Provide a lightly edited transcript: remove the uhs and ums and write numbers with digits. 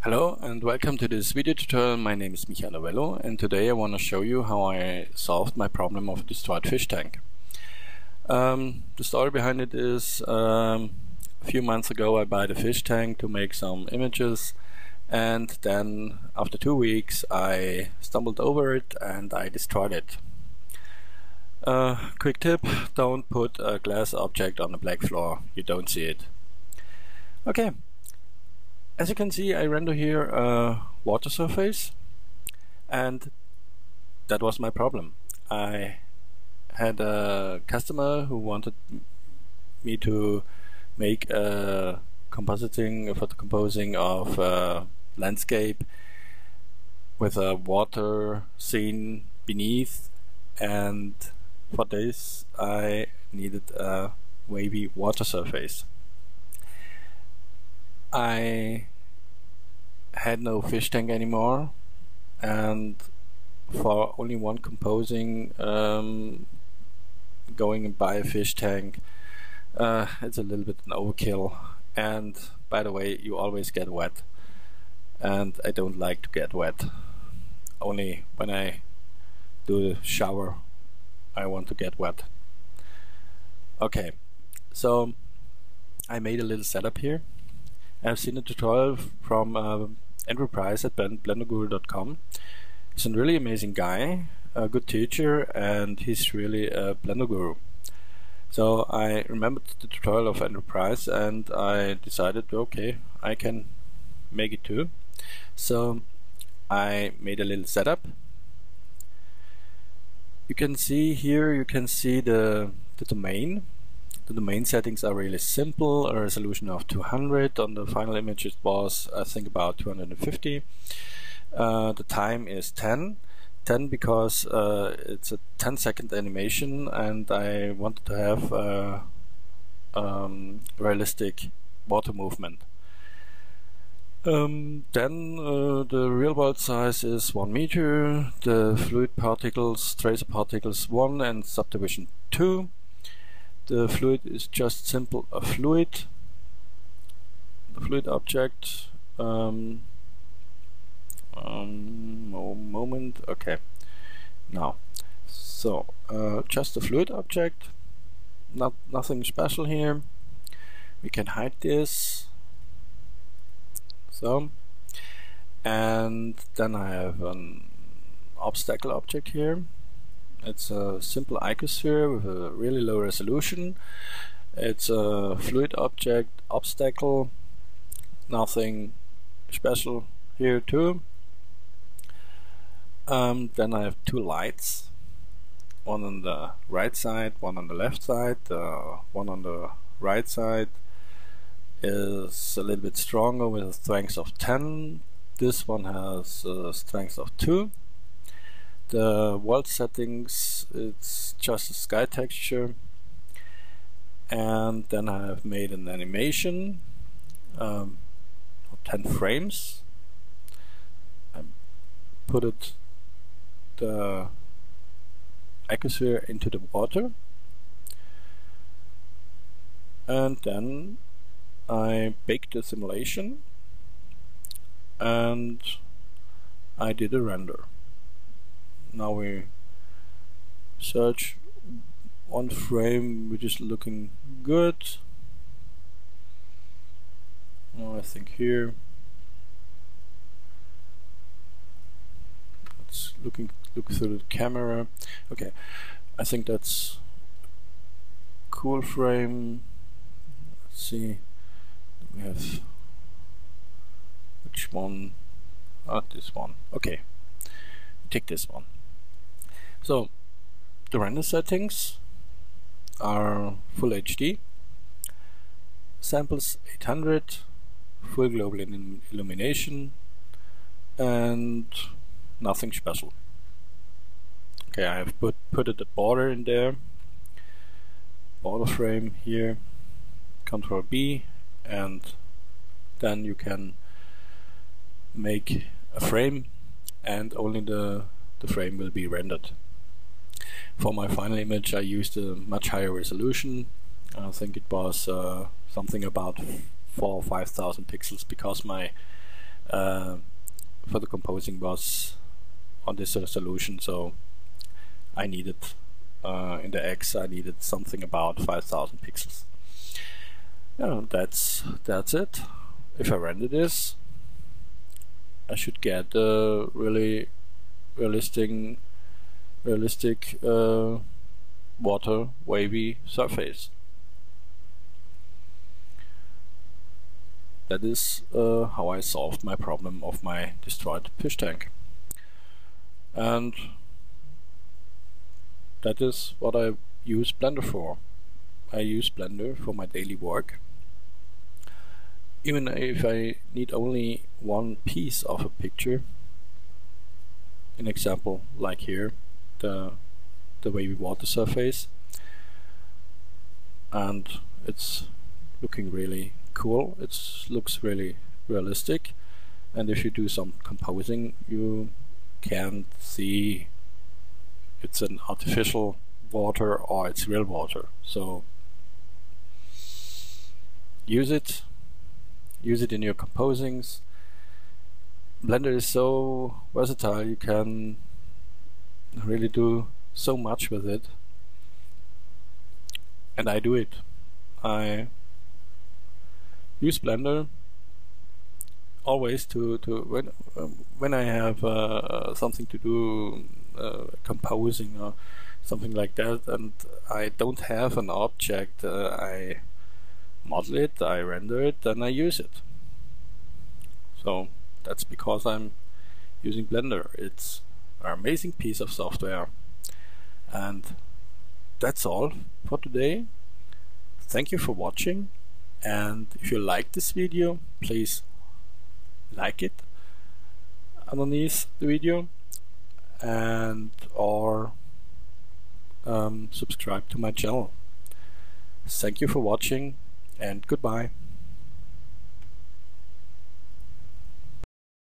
Hello and welcome to this video tutorial. My name is Novelo and today I want to show you how I solved my problem of a destroyed fish tank. The story behind it is a few months ago I bought a fish tank to make some images, and then after 2 weeks I stumbled over it and I destroyed it. Quick tip: don't put a glass object on a black floor, you don't see it. Okay. As you can see, I render here a water surface, and that was my problem. I had a customer who wanted me to make a composing of a landscape with a water scene beneath, and for this I needed a wavy water surface. I had no fish tank anymore, and for only one composing, going and buy a fish tank, it's a little bit an overkill. And by the way, you always get wet, and I don't like to get wet. Only when I do the shower I want to get wet. Okay, so I made a little setup here. I've seen a tutorial from Enterprise at blenderguru.com. He's a really amazing guy, a good teacher, and he's really a Blender guru. So I remembered the tutorial of Enterprise and I decided, okay, I can make it too. So I made a little setup. You can see here, you can see the domain. The domain settings are really simple, a resolution of 200. On the final image it was, I think, about 250. The time is 10 because it's a 10-second animation and I wanted to have realistic water movement. Then the real world size is 1 meter, the fluid particles, tracer particles 1 and subdivision 2. The fluid is just simple a fluid. The fluid object. Moment. Okay. Now, so just a fluid object. Nothing special here. We can hide this. So, and then I have an obstacle object here. It's a simple icosphere with a really low resolution. It's a fluid object, obstacle, nothing special here too. Then I have 2 lights, one on the right side, one on the left side. One on the right side is a little bit stronger with a strength of 10. This one has a strength of 2. The world settings, it's just a sky texture, and then I have made an animation of 10 frames. I put the icosphere into the water, and then I baked the simulation and I did a render. Now we search one frame which is looking good. I think here let's look through the camera. Okay, I think that's a cool frame. Let's see, we have which one? This one. Okay, take this one. So the render settings are full HD, samples 800, full global illumination, and nothing special. Okay, I have put a border in there, border frame here, Ctrl B, and then you can make a frame and only the frame will be rendered. For my final image I used a much higher resolution. I think it was something about 4,000 or 5,000 pixels because my for the composing was on this resolution, so I needed in the X I needed something about 5,000 pixels. Yeah, that's it. If I render this, I should get a really realistic water wavy surface. That is how I solved my problem of my destroyed fish tank. And that is what I use Blender for. I use Blender for my daily work. Even if I need only one piece of a picture, an example like here, the wavy water surface, and it's looking really cool, it looks really realistic, and if you do some composing you can see it's an artificial water or it's real water. So use it in your composings. Blender is so versatile, you can really do so much with it, and I do it. I use Blender always to when I have something to do, composing or something like that, and I don't have an object, I model it, I render it, then I use it. So that's because I'm using Blender. It's an amazing piece of software. And that's all for today. Thank you for watching, and if you like this video, please like it underneath the video, and or subscribe to my channel. Thank you for watching, and goodbye.